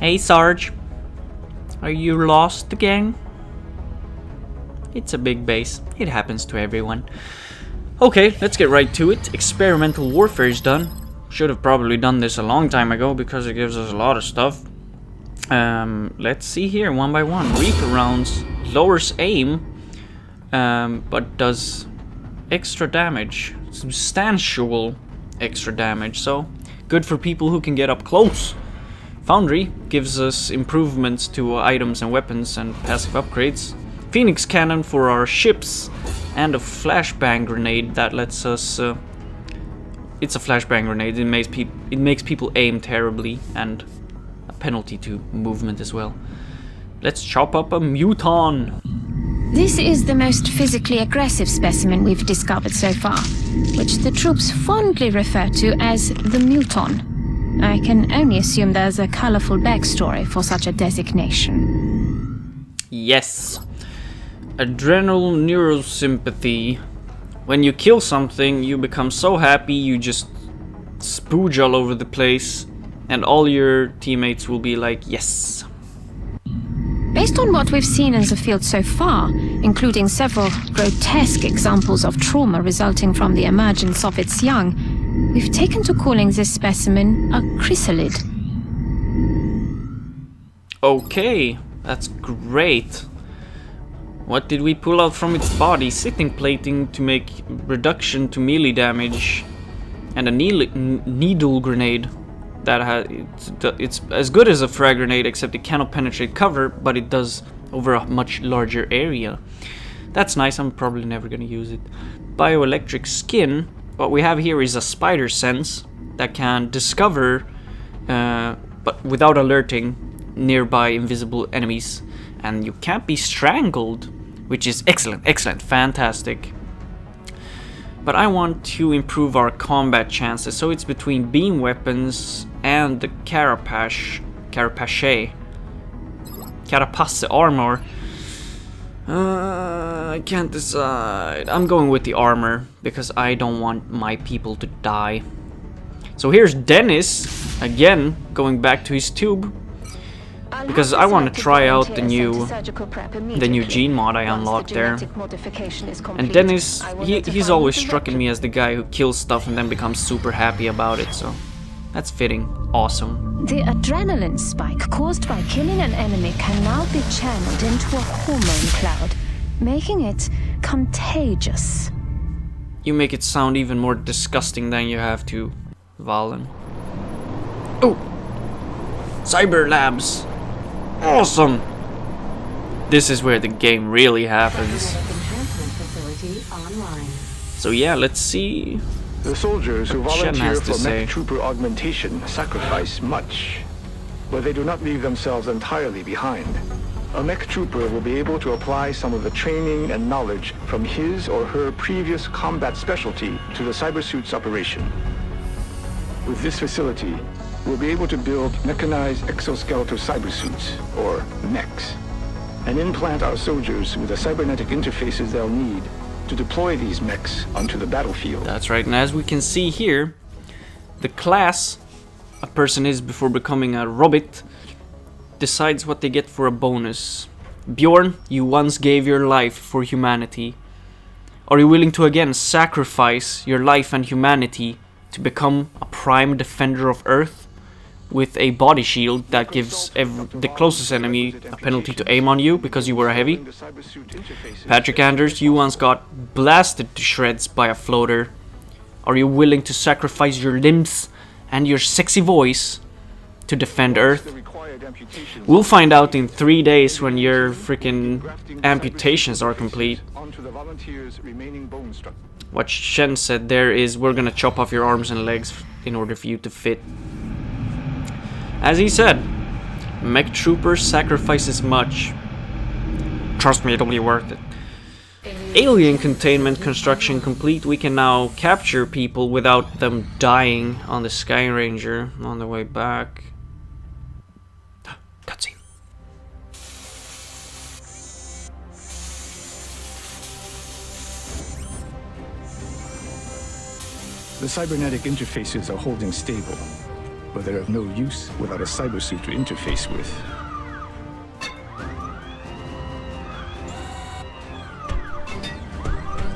Hey Sarge, are you lost again? It's a big base. It happens to everyone. Okay, let's get right to it. Experimental warfare is done. Should have probably done this a long time ago because it gives us a lot of stuff. Let's see here, one by one. Reaper rounds lowers aim, but does extra damage. Substantial extra damage, so good for people who can get up close. Foundry gives us improvements to items and weapons and passive upgrades. Phoenix cannon for our ships, and a flashbang grenade that lets us. It's a flashbang grenade. It makes people aim terribly, and a penalty to movement as well. Let's chop up a muton. This is the most physically aggressive specimen we've discovered so far, which the troops fondly refer to as the muton. I can only assume there's a colorful backstory for such a designation. Yes. Adrenal neurosympathy. When you kill something, you become so happy you just spooge all over the place, and all your teammates will be like, yes. Based on what we've seen in the field so far, including several grotesque examples of trauma resulting from the emergence of its young, we've taken to calling this specimen a chrysalid. Okay, that's great. What did we pull out from its body? Sitting plating to make reduction to melee damage, and a needle grenade that it's as good as a frag grenade, except it cannot penetrate cover, but it does over a much larger area. That's nice. I'm probably never gonna use it. Bioelectric skin. What we have here is a spider sense that can discover, but without alerting, nearby invisible enemies. And you can't be strangled, which is excellent, fantastic. But I want to improve our combat chances, so it's between beam weapons and the carapace armor. I can't decide. I'm going with the armor because I don't want my people to die. So here's Dennis again, going back to his tube. Because I want to try out the new gene mod I unlocked there. And Dennis, he's always struck me as the guy who kills stuff and then becomes super happy about it, so that's fitting. Awesome. The adrenaline spike caused by killing an enemy can now be channeled into a hormone cloud, making it contagious. You make it sound even more disgusting than you have to, Valen. Oh! Cyber Labs! Awesome! This is where the game really happens. So yeah, let's see. The soldiers who volunteer for mech trooper augmentation sacrifice much, but they do not leave themselves entirely behind. A mech trooper will be able to apply some of the training and knowledge from his or her previous combat specialty to the cybersuit's operation. With this facility, we'll be able to build mechanized exoskeletal cybersuits, or MECs, and implant our soldiers with the cybernetic interfaces they'll need to deploy these MECs onto the battlefield. That's right, and as we can see here, the class a person is before becoming a robot decides what they get for a bonus. Björn, you once gave your life for humanity. Are you willing to again sacrifice your life and humanity to become a prime defender of Earth? With a body shield that gives the closest enemy a penalty to aim on you because you were a heavy. Patrick Anders, you once got blasted to shreds by a floater. Are you willing to sacrifice your limbs and your sexy voice to defend Earth? We'll find out in 3 days when your freaking amputations are complete. What Shen said there is, we're gonna chop off your arms and legs in order for you to fit. As he said, mech trooper sacrifices much. Trust me, it'll be worth it. Alien containment construction complete. We can now capture people without them dying on the Sky Ranger on the way back. Cutscene. The cybernetic interfaces are holding stable. but they're of no use without a cybersuit to interface with.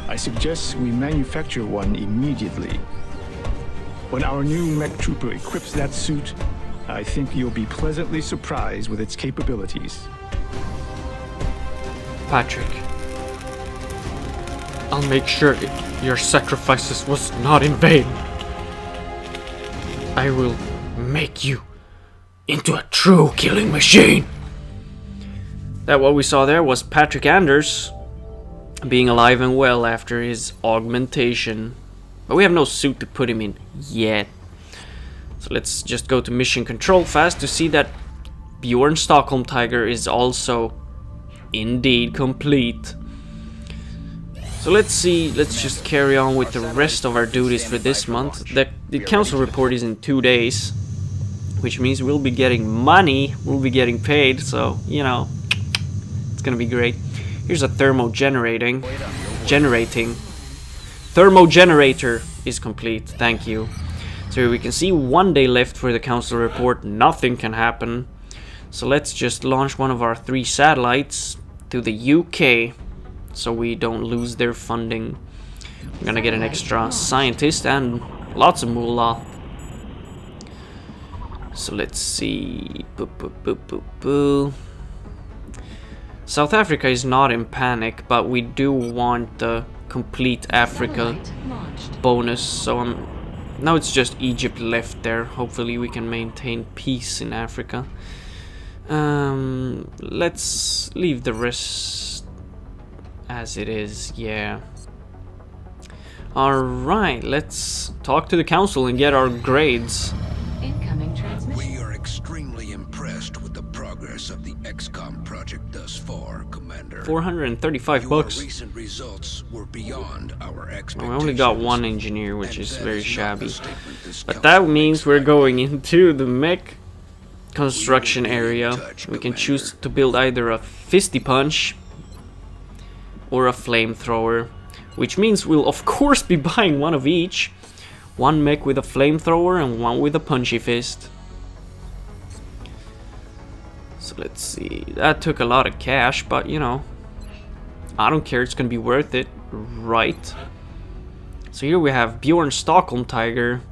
I suggest we manufacture one immediately. When our new mech trooper equips that suit, I think you'll be pleasantly surprised with its capabilities. Patrik, I'll make sure your sacrifices was not in vain. I will make you into a true killing machine. That what we saw there was Patrik Anders being alive and well after his augmentation. But we have no suit to put him in yet. So let's just go to mission control fast to see that Björn Stockholmtiger is also indeed complete. So let's see, let's just carry on with the rest of our duties for this month. The council report is in 2 days, which means we'll be getting money, we'll be getting paid, so, you know, it's gonna be great. Here's a generator is complete, thank you. So here we can see 1 day left for the council report, nothing can happen. So let's just launch one of our 3 satellites to the UK, so we don't lose their funding. We're gonna get an extra scientist and lots of moolah. So let's see. South Africa is not in panic, but we do want the complete Africa bonus. So now it's just Egypt left there. Hopefully we can maintain peace in Africa. Let's leave the rest as it is, yeah. Alright, let's talk to the council and get our grades. Incoming transmission. We are extremely impressed with the progress of the XCOM project thus far, Commander. 435 bucks. Recent results were beyond our expectations. We only got 1 engineer, which is very shabby. But that means we're going into the mech construction area. We can choose to build either a fisty punch or a flamethrower, which means we'll of course be buying one of each. 1 mech with a flamethrower and 1 with a punchy fist. So let's see, that took a lot of cash, but you know, I don't care, it's gonna be worth it, right? So here we have Björn Stockholmtiger.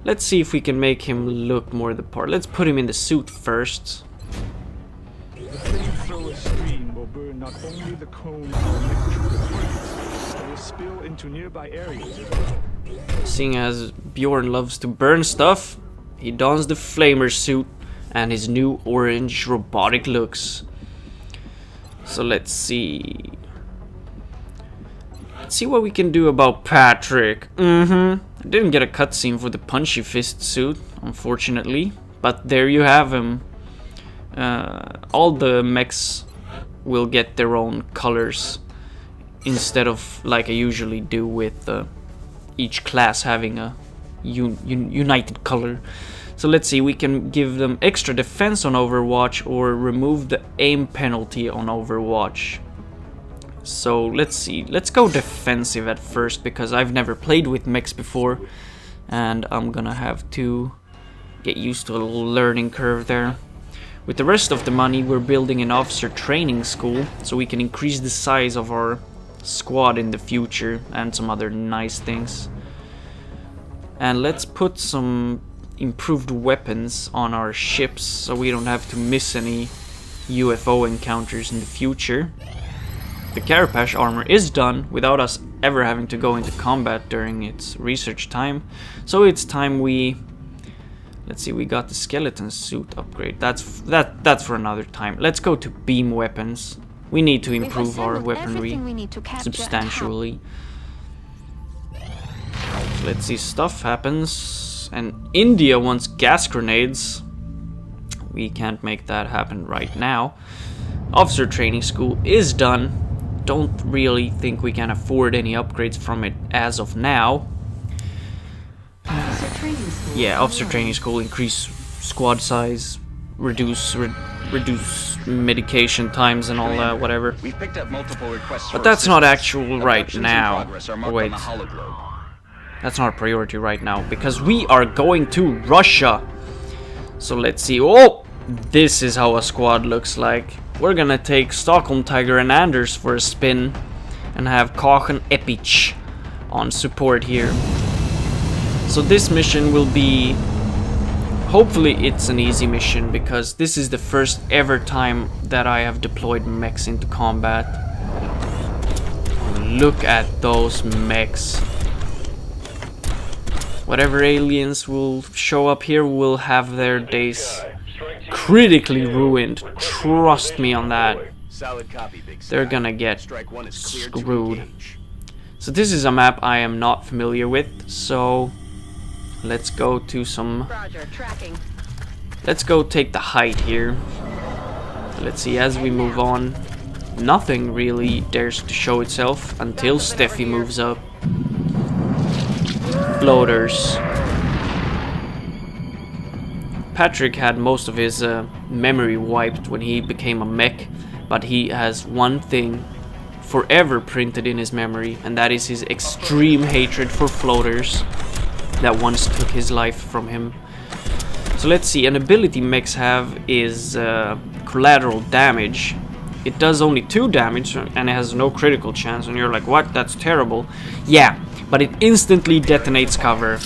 Let's see if we can make him look more the part. Let's put him in the suit first. The flamethrower stream will burn not only the cone of our mech trooper, but will spill into nearby areas as well. Seeing as Björn loves to burn stuff, he dons the flamer suit and his new orange robotic looks. So let's see. Let's see what we can do about Patrik. I didn't get a cutscene for the punchy fist suit, unfortunately. But there you have him. All the mechs will get their own colors instead of like I usually do with each class having a united color. So let's see, we can give them extra defense on Overwatch or remove the aim penalty on Overwatch. So let's see, let's go defensive at first because I've never played with mechs before and I'm gonna have to get used to a little learning curve there. With the rest of the money we're building an officer training school so we can increase the size of our squad in the future and some other nice things. And let's put some improved weapons on our ships so we don't have to miss any UFO encounters in the future. The carapace armor is done without us ever having to go into combat during its research time. So it's time we... Let's see, we got the skeleton suit upgrade. That's for another time. Let's go to beam weapons. We need to improve our weaponry substantially. So let's see, stuff happens. And India wants gas grenades. We can't make that happen right now. Officer training school is done. Don't really think we can afford any upgrades from it as of now. Yeah, officer training school, increase squad size, reduce medication times and all that, whatever. We've picked up multiple requests, but that's not actual right now. Oh, wait. That's not a priority right now, because we are going to Russia. So let's see. Oh, this is how a squad looks like. We're gonna take Stockholmtiger and Anders for a spin, and have Koch and Epich on support here. So this mission will be... hopefully it's an easy mission, because this is the first ever time that I have deployed mechs into combat. Look at those mechs. Whatever aliens will show up here will have their days critically ruined. Trust me on that. They're gonna get screwed. So this is a map I am not familiar with, so let's go to some... let's go take the height here. Let's see, as we move on, nothing really dares to show itself until Steffie moves up. Floaters. Patrik had most of his memory wiped when he became a mech, but he has one thing forever printed in his memory, and that is his extreme hatred for floaters that once took his life from him. So let's see, an ability mechs have is collateral damage. It does only 2 damage and it has no critical chance, and you're like, what? That's terrible. Yeah, but it instantly detonates cover.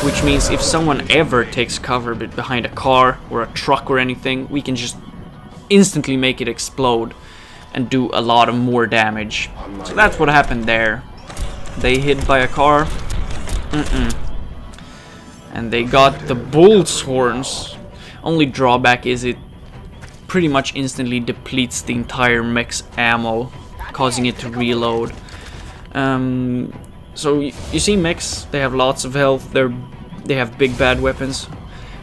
Which means if someone ever takes cover behind a car or a truck or anything, we can just instantly make it explode and do a lot of more damage. So that's what happened there. They hit by a car. And they got the bull's horns. Only drawback is it pretty much instantly depletes the entire mech's ammo, causing it to reload. So you see mechs, they have lots of health, they have big bad weapons,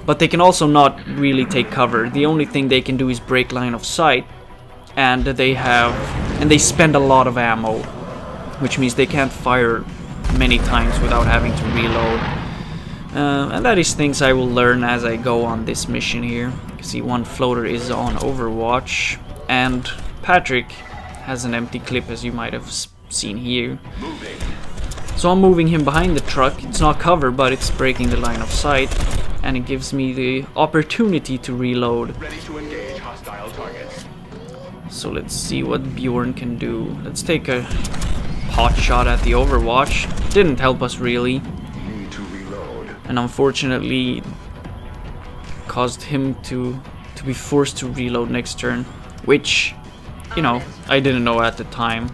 but they can also not really take cover. The only thing they can do is break line of sight, and they spend a lot of ammo, which means they can't fire many times without having to reload. And that is things I will learn as I go on this mission here. You can see one floater is on Overwatch, and Patrik has an empty clip, as you might have seen here. So I'm moving him behind the truck. It's not cover, but it's breaking the line of sight, and it gives me the opportunity to reload. Ready to engage hostile targets. So let's see what Björn can do. Let's take a pot shot at the Overwatch. Didn't help us really. Need to reload. And unfortunately caused him to be forced to reload next turn, which, you know, I didn't know at the time.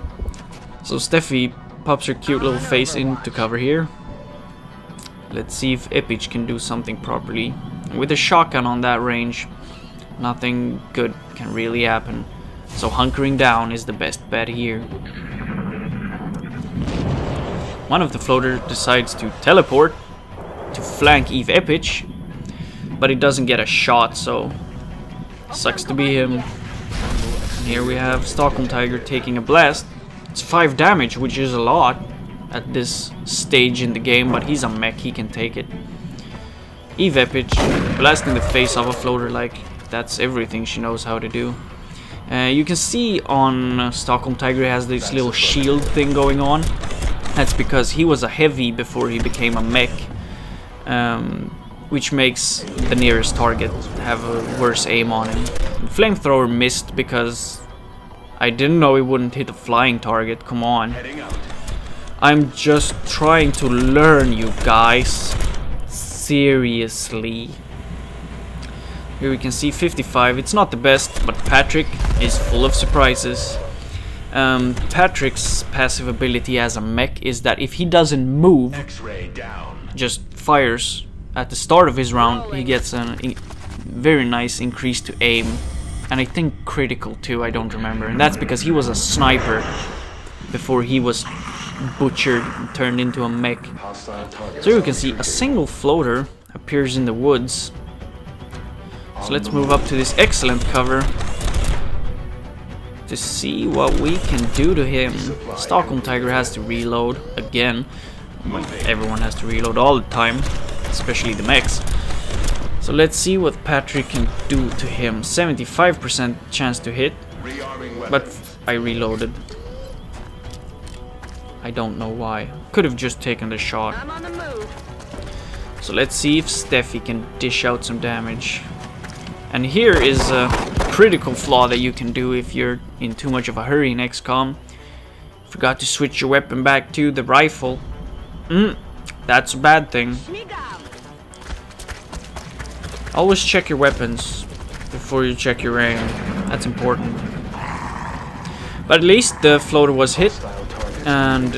So Steffie pops her cute little face into cover here. Let's see if Epich can do something properly. With a shotgun on that range, nothing good can really happen. So hunkering down is the best bet here. One of the floaters decides to teleport to flank Eve Epich, but it doesn't get a shot, so sucks to be him. And here we have Stockholmtiger taking a blast. It's 5 damage, which is a lot at this stage in the game, but he's a mech, he can take it. Eve Epich blasting the face off a floater like that's everything she knows how to do. You can see on Stockholmtiger has this little shield thing going on. That's because he was a heavy before he became a mech, which makes the nearest target have a worse aim on him. Flamethrower missed because I didn't know it wouldn't hit a flying target, come on. I'm just trying to learn, you guys. Seriously. Here we can see 55, it's not the best, but Patrik is full of surprises. Patrik's passive ability as a mech is that if he doesn't move, just fires at the start of his round, he gets a very nice increase to aim. And I think critical too, I don't remember. And that's because he was a sniper before he was butchered and turned into a mech. So you can see a single floater appears in the woods. So let's move up to this excellent cover to see what we can do to him. Stockholmtiger has to reload again. Everyone has to reload all the time, especially the mechs. So let's see what Patrik can do to him. 75% chance to hit, but I reloaded. I don't know why. Could have just taken the shot. I'm on the move. So let's see if Steffie can dish out some damage. And here is a critical flaw that you can do if you're in too much of a hurry in XCOM. Forgot to switch your weapon back to the rifle. That's a bad thing. Always check your weapons before you check your aim. That's important. But at least the floater was hit, and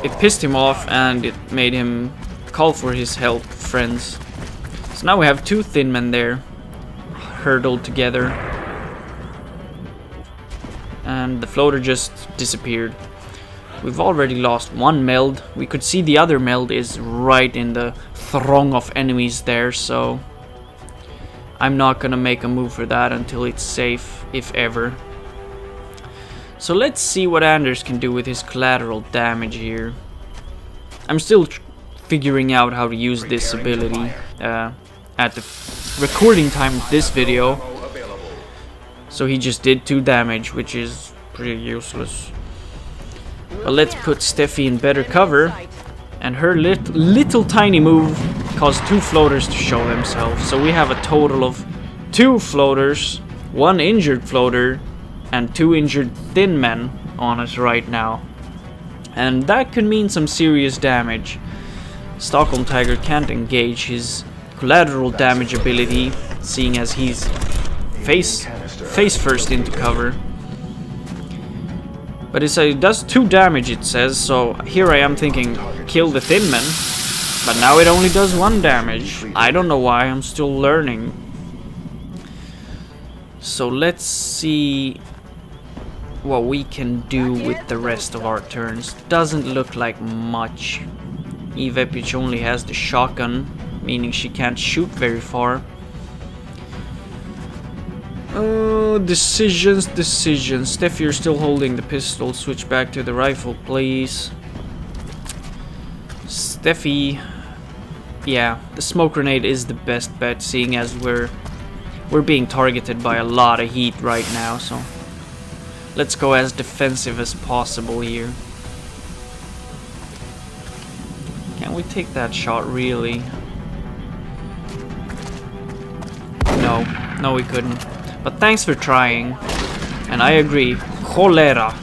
it pissed him off, and it made him call for his help, friends. So now we have two thin men there, hurdled together, and the floater just disappeared. We've already lost one meld. We could see the other meld is right in the throng of enemies there, so I'm not gonna make a move for that until it's safe, if ever. So let's see what Anders can do with his collateral damage here. I'm still figuring out how to use this ability at the recording time of this video. So he just did 2 damage, which is pretty useless. But let's put Steffie in better cover, and her little tiny move caused 2 floaters to show themselves. So we have a total of 2 floaters, 1 injured floater, and 2 injured thin men on us right now. And that could mean some serious damage. Stockholmtiger can't engage his collateral damage ability, seeing as he's face first into cover. But it does 2 damage, it says, so here I am thinking, kill the thin men. But now it only does 1 damage. I don't know why, I'm still learning. So let's see what we can do with the rest of our turns. Doesn't look like much. Evepich only has the shotgun, meaning she can't shoot very far. Decisions. Steffie, you're still holding the pistol. Switch back to the rifle, please. Steffie. Yeah, the smoke grenade is the best bet, seeing as we're being targeted by a lot of heat right now, so let's go as defensive as possible here. Can we take that shot, really? No, we couldn't. But thanks for trying. And I agree. Cholera.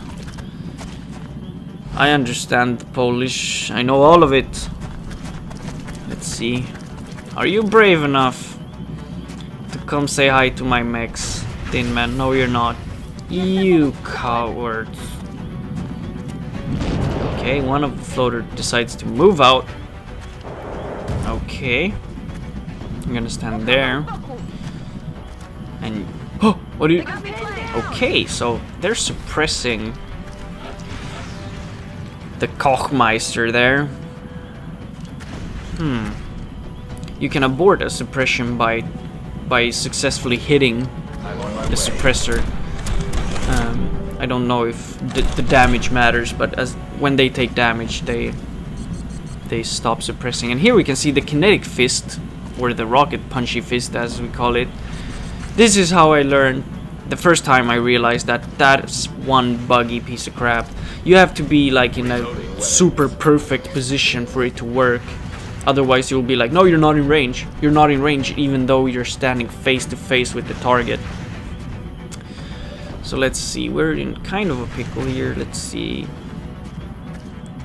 I understand the Polish. I know all of it. Let's see. Are you brave enough to come say hi to my MECs, thin man? No, you're not. You cowards. Okay, one of the floater decides to move out. Okay. I'm gonna stand there. And oh, what do you? Okay, so they're suppressing the Kochmeister there. You can abort a suppression by successfully hitting the suppressor. I don't know if the damage matters, but as when they take damage, they stop suppressing. And here we can see the kinetic fist, or the rocket punchy fist as we call it. This is how I learned the first time I realized that that's one buggy piece of crap. You have to be like in a super perfect position for it to work. Otherwise you'll be like, no, you're not in range. You're not in range even though you're standing face to face with the target. So let's see, we're in kind of a pickle here. Let's see.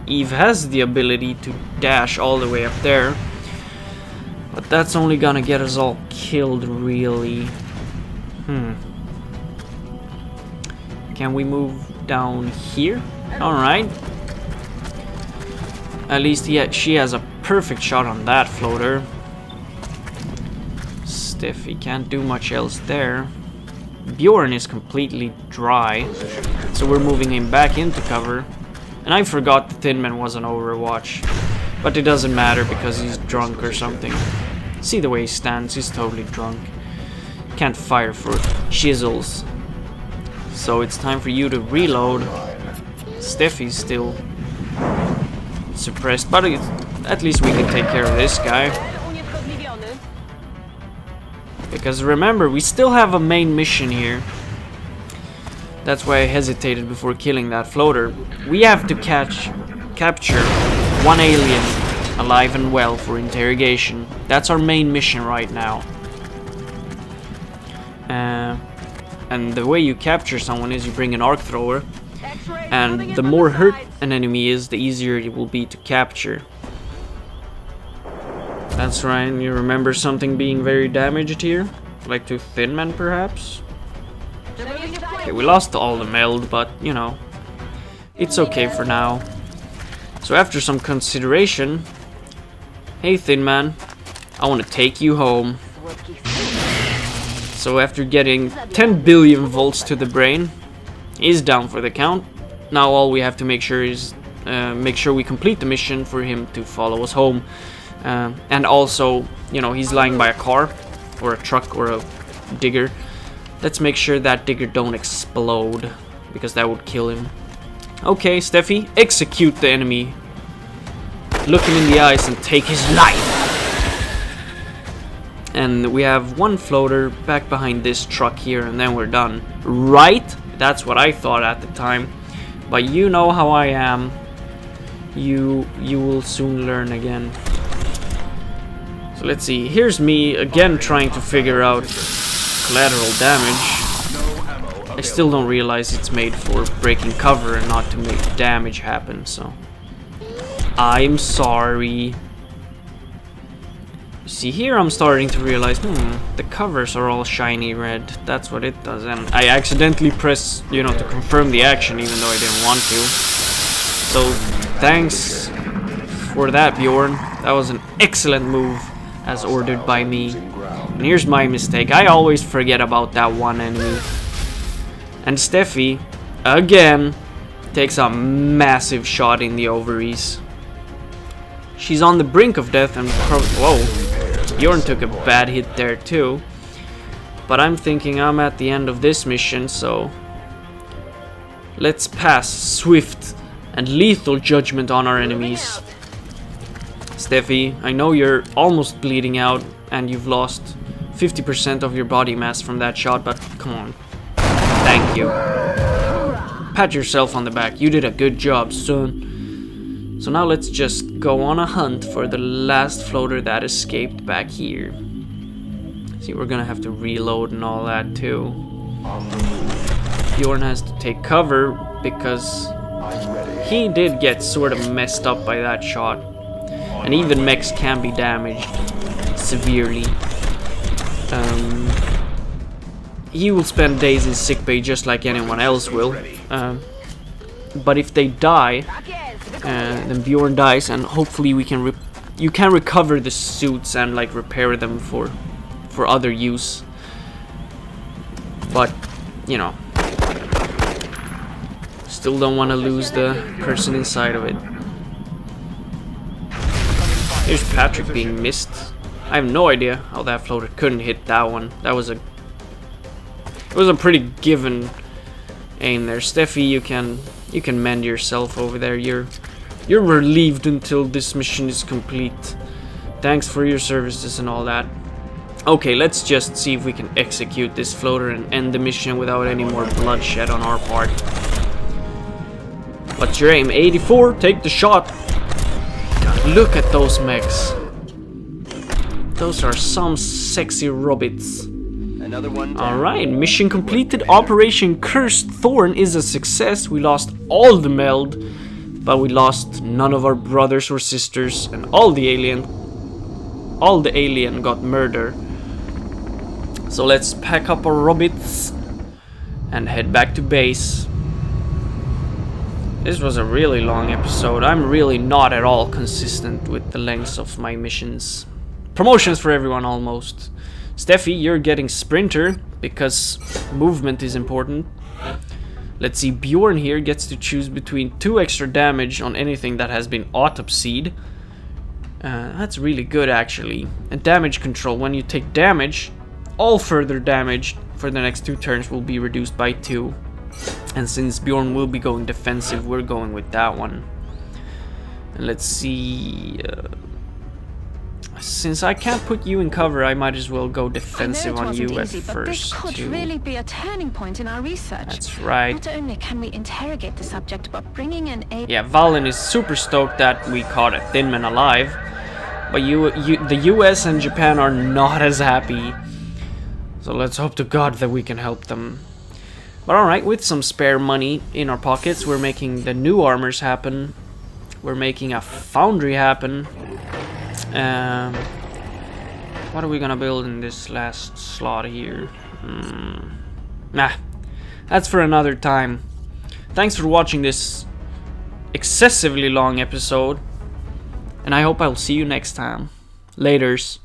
Eve has the ability to dash all the way up there, but that's only gonna get us all killed, really. Can we move down here? Alright. At least she has a perfect shot on that floater. Steffie can't do much else there. Björn is completely dry, so we're moving him back into cover. And I forgot the Thin Man was on Overwatch, but it doesn't matter because he's drunk or something. See the way he stands, he's totally drunk. Can't fire for shizzles. So it's time for you to reload. Steffie's still suppressed, but at least we can take care of this guy. Because remember, we still have a main mission here. That's why I hesitated before killing that floater. We have to catch capture one alien alive and well for interrogation. That's our main mission right now. And the way you capture someone is you bring an arc thrower, and the more hurt an enemy is, the easier it will be to capture. That's right, you remember something being very damaged here? Like to Thin Man, perhaps? Okay, we lost all the meld, but, you know, it's okay for now. So after some consideration, hey Thin Man, I want to take you home. So after getting 10 billion volts to the brain, he's down for the count. Now all we have to make sure is make sure we complete the mission for him to follow us home. And also, you know, he's lying by a car or a truck or a digger. Let's make sure that digger don't explode, because that would kill him. Okay, Steffie, execute the enemy. Look him in the eyes and take his life. And we have one floater back behind this truck here, and then we're done. Right? That's what I thought at the time. But you know how I am. You will soon learn again. So let's see. Here's me again trying to figure out collateral damage. I still don't realize it's made for breaking cover and not to make damage happen, so I'm sorry. See, here I'm starting to realize, the covers are all shiny red. That's what it does. And I accidentally press, you know, to confirm the action even though I didn't want to. So, thanks for that, Björn. That was an excellent move, as ordered by me. And here's my mistake. I always forget about that one enemy. And Steffie, again, takes a massive shot in the ovaries. She's on the brink of death and whoa. Björn took a bad hit there too, but I'm thinking I'm at the end of this mission, so let's pass swift and lethal judgment on our enemies. Steffie, I know you're almost bleeding out and you've lost 50% of your body mass from that shot, but come on. Thank you. Pat yourself on the back. You did a good job, son. So now let's just go on a hunt for the last floater that escaped back here. See, we're gonna have to reload and all that too. Björn has to take cover because he did get sort of messed up by that shot. And even mechs can be damaged severely. He will spend days in sickbay just like anyone else will. But if they die, then Björn dies, and hopefully we can you can recover the suits and like repair them for other use. But you know, still don't want to lose the person inside of it. Here's Patrik being missed. I have no idea how that floater couldn't hit that one. That was it was a pretty given aim there. Steffie, you can mend yourself over there. You're relieved until this mission is complete. Thanks for your services and all that. Okay, let's just see if we can execute this floater and end the mission without any more bloodshed on our part. What's your aim? 84? Take the shot. God, look at those mechs. Those are some sexy robots. Another one. Alright, mission completed. Operation Cursed Thorn is a success. We lost all the meld, but we lost none of our brothers or sisters, and all the alien got murdered. So let's pack up our robots and head back to base. This was a really long episode. I'm really not at all consistent with the lengths of my missions. Promotions for everyone almost. Steffie, you're getting Sprinter because movement is important. Let's see, Björn here gets to choose between 2 extra damage on anything that has been autopsied. That's really good actually. And damage control, when you take damage, all further damage for the next 2 turns will be reduced by 2. And since Björn will be going defensive, we're going with that one. And let's see... Since I can't put you in cover, I might as well go defensive I know it on you wasn't at easy, but first. this could really be a turning point in our research. That's right. Not only can we interrogate the subject, but bringing in a... Yeah, Valen is super stoked that we caught a thin man alive. But the US and Japan are not as happy. So let's hope to God that we can help them. But alright, with some spare money in our pockets, we're making the new armors happen. We're making a foundry happen. What are we gonna build in this last slot here? Nah, that's for another time. Thanks for watching this excessively long episode. And I hope I'll see you next time. Laters.